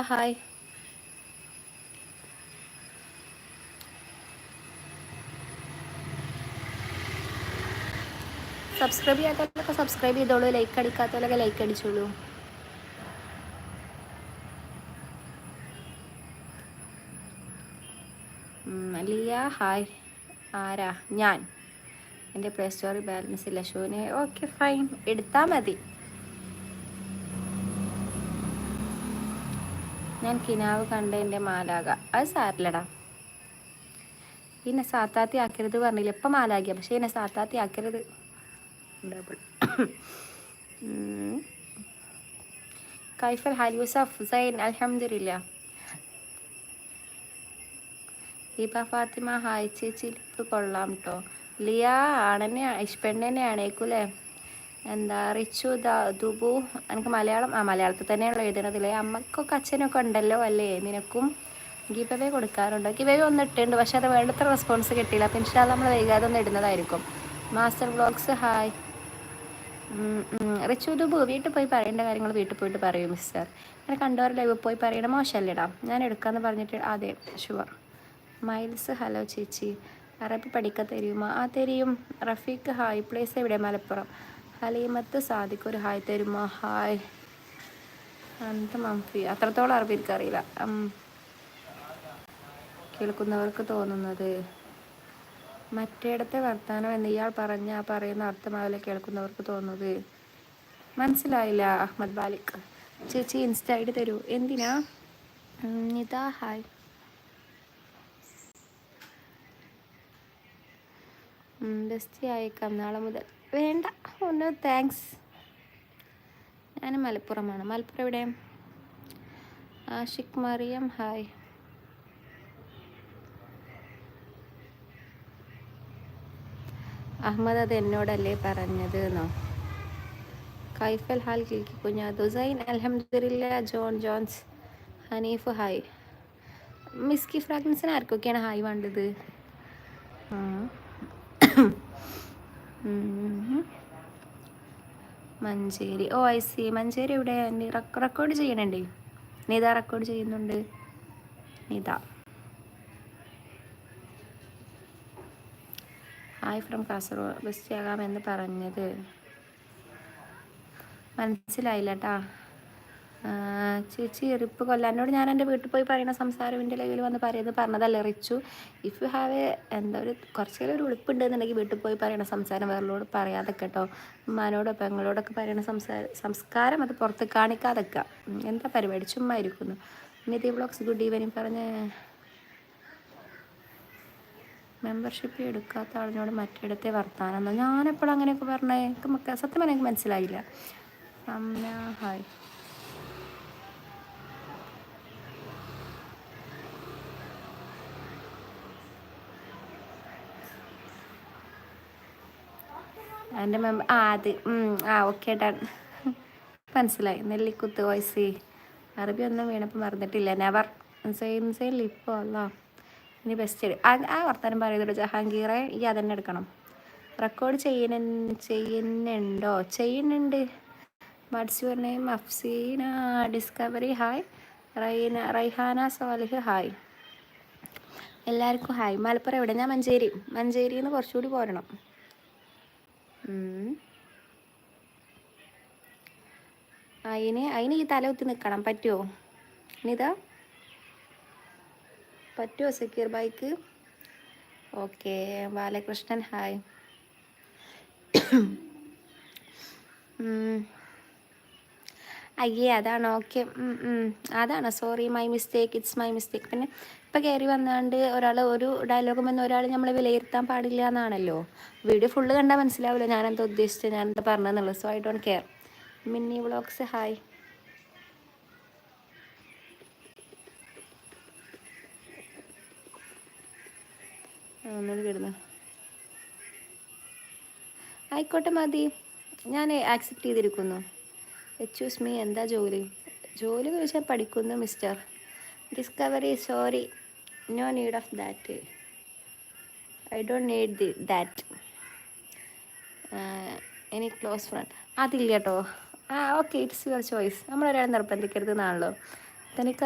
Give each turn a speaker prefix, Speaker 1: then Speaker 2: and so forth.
Speaker 1: Hi. Subscribe ചെയ്യാത്തവരൊക്കെ subscribe ചെയ്തോളൂ, like അടിക്കാത്തവരൊക്കെ like അടിച്ചോളൂ. Liya hi. ആരാ? ഞാൻ. എൻ്റെ പ്ലേ സ്റ്റോറിൽ ബാലൻസ് ഇല്ല ഷൂന്. ഓക്കെ ഫൈൻ, എടുത്താൽ മതി. ഞാൻ കിനാവ് കണ്ട എൻ്റെ മാലാക. അത് സാരില്ലടാ. പിന്നെ സാത്താത്തി ആക്കരുത് പറഞ്ഞില്ല. ഇപ്പം മാലാകിയ, പക്ഷേ എന്നെ സാത്താത്തി ആക്കരുത്. ഡബിൾ കൈഫൽ ഹാൽ യൂസഫ് സൈൻ അൽഹംദുലില്ലാ. ദീപ ഫാത്തിമ ഹായ്. ചേച്ചി ലിപ്പ് കൊള്ളാം കേട്ടോ. ലിയ ആണെന്നെ ഇഷ്പെണ്ണ് തന്നെയാണേക്കൂലേ. എന്താ റിച്ചു ദുബു. എനിക്ക് മലയാളത്തിൽ തന്നെയാണല്ലോ എഴുതണതില്ലേ. അമ്മക്കൊക്കെ അച്ഛനൊക്കെ ഉണ്ടല്ലോ അല്ലേ. നിനക്കും ഗീവേ കൊടുക്കാറുണ്ടോ? ഗീവേ ഒന്ന് ഇട്ടുണ്ട്, പക്ഷെ അത് വേണ്ടത്ര റെസ്പോൺസ് കിട്ടിയില്ല. അപ്പം ഇൻഷാല്ലാ നമ്മൾ വൈകാതെ ഒന്ന് ഇടുന്നതായിരിക്കും. Master vlogs hi. റിച്ചു ദുബു വീട്ടിൽ പോയി പറയേണ്ട കാര്യങ്ങൾ വീട്ടിൽ പോയിട്ട് പറയൂ മിസ്റ്റർ. അങ്ങനെ കണ്ടവർ ലൈവ് പോയി പറയണം, മോശമല്ലേടാ. ഞാൻ എടുക്കാമെന്ന് പറഞ്ഞിട്ട് അതെ ഷുവർ. മൈൽസ് ഹലോ ചേച്ചി, അറബി പഠിക്കാൻ തരുമോ? തരും. റഫീഖ് ഹായ്. പ്ലേസ് എവിടെ? മലപ്പുറം. ഹലീമത്ത് സാദിഖ് ഒരു ഹായ് തരുമോ? ഹായ്. അന്ത മംഫി അത്രത്തോളം അറബി എനിക്കറിയില്ല. കേൾക്കുന്നവർക്ക് തോന്നുന്നത് മറ്റേടത്തെ വർത്താനം എന്ന് ഇയാൾ പറയുന്ന അർത്ഥമാവില്ല കേൾക്കുന്നവർക്ക് തോന്നുന്നത്. മനസ്സിലായില്ല അഹമ്മദ് ബാലിക്. ചേച്ചി ഇൻസ്റ്റ ഐ ഡി തരൂ. എന്തിനാ? നിതാ ഹായ്. ബെസ്റ്റ് അയക്കാം നാളെ മുതൽ. വേണ്ട, ഒന്ന് താങ്ക്സ്. ഞാൻ മലപ്പുറമാണ്. മലപ്പുറം എവിടെ? ആഷിഖ് മറിയം ഹായ്. അഹമ്മദ് അത് എന്നോടല്ലേ പറഞ്ഞത് എന്നോ? കൈഫൽ ഹാൽ കിൽക്കി കുഞ്ഞാദു സൈൻ അൽഹംദുലില്ലാ. Johns Haneef hi. മിസ്കി ഫ്രാഗ്രൻസിന് ആർക്കൊക്കെയാണ് ഹായ് വേണ്ടത്? മഞ്ചേരി. I C. മഞ്ചേരി എവിടെ? റെക്കോർഡ് ചെയ്യണേ. നീത റെക്കോർഡ് ചെയ്യുന്നുണ്ട്. Neetha hi from Kasaragod. Best ആകാമെന്ന് പറഞ്ഞത് മനസ്സിലായില്ല കേട്ടാ. ചേച്ചി റിപ്പ് കൊല്ലാനോട് ഞാൻ എൻ്റെ വീട്ടിൽ പോയി പറയുന്ന സംസാരം എൻ്റെ ലൈവിൽ വന്ന് പറഞ്ഞതല്ലേ റിച്ചു. ഇഫ് യു ഹാവ് എന്താ കുറച്ചേലും ഒരു ഉളുപ്പുണ്ടെന്നുണ്ടെങ്കിൽ വീട്ടിൽ പോയി പറയുന്ന സംസാരം വേറെല്ലോട് പറയാതെ കേട്ടോ. ഉമ്മാനോടോ പെങ്ങളോടൊക്കെ പറയുന്ന സംസ്കാരം അത് പുറത്ത് കാണിക്കാതൊക്കെ. എന്താ പരിപാടി? ചുമ്മാ ഇരിക്കുന്നു. നിധി വ്ളോഗ്സ് ഗുഡ് ഈവനിങ് പറഞ്ഞ് മെമ്പർഷിപ്പ് എടുക്കാത്ത ആളിനോട് മറ്റിടത്തെ വർത്താനം. ഞാനെപ്പോഴും അങ്ങനെയൊക്കെ പറഞ്ഞേ? സത്യം പറഞ്ഞാൽ എനിക്ക് മനസ്സിലായില്ല. ഹായ്. എൻ്റെ ഓക്കെ ഡൺ. മനസ്സിലായി. നെല്ലിക്കുത്ത് വോയിസ്. അറബി ഒന്നും വീണപ്പോൾ മറന്നിട്ടില്ല. നെവർ. സെയിം ലിപ്പോ അല്ല. ഇനി ബെസ്റ്റ് വർത്താനം പറയുന്നുണ്ട് ജഹാംഗീറെ. ഈ അതന്നെ എടുക്കണം. റെക്കോർഡ് ചെയ്യുന്നുണ്ട്. What's your name? Afseena discovery hi. Raihana Solih hi. എല്ലാവർക്കും ഹായ്. മലപ്പുറം എവിടെ? ഞാൻ മഞ്ചേരിയിൽ നിന്ന് കുറച്ചുകൂടി പോരണം. അതിന് ഈ തല കുത്തി നിൽക്കണം. പറ്റുമോ നിത? പറ്റുമോ secure bike? Okay. Balakrishnan hi. അയ്യേ അതാണ്. ഓക്കെ അതാണ്. Sorry, my mistake, it's my mistake. പിന്നെ ഇപ്പം കയറി വന്നാണ്ട് ഒരു ഡയലോഗും വന്ന് ഒരാൾ നമ്മളെ വിലയിരുത്താൻ പാടില്ല എന്നാണല്ലോ. വീഡിയോ ഫുള്ള് കണ്ടാൽ മനസ്സിലാവില്ല ഞാനെന്താ ഉദ്ദേശിച്ചത്, ഞാനെന്താ പറഞ്ഞതെന്നുള്ളത്. So I don't care. Minni vlogs hi. ഒന്നുകൂടി കിടന്നു. ആയിക്കോട്ടെ മതി, ഞാൻ ആക്സെപ്റ്റ് ചെയ്തിരിക്കുന്നു. എക്സ്ക്യൂസ് മീ, എന്താ ജോലി ചോദിച്ചാൽ പഠിക്കുന്നു mister. Discovery sorry, no need of that. I don't need that. Any close friend? അതില്ല കേട്ടോ. Okay, it's your choice. നമ്മളൊരാളെ നിർബന്ധിക്കരുത് എന്നാണല്ലോ. തനിക്ക്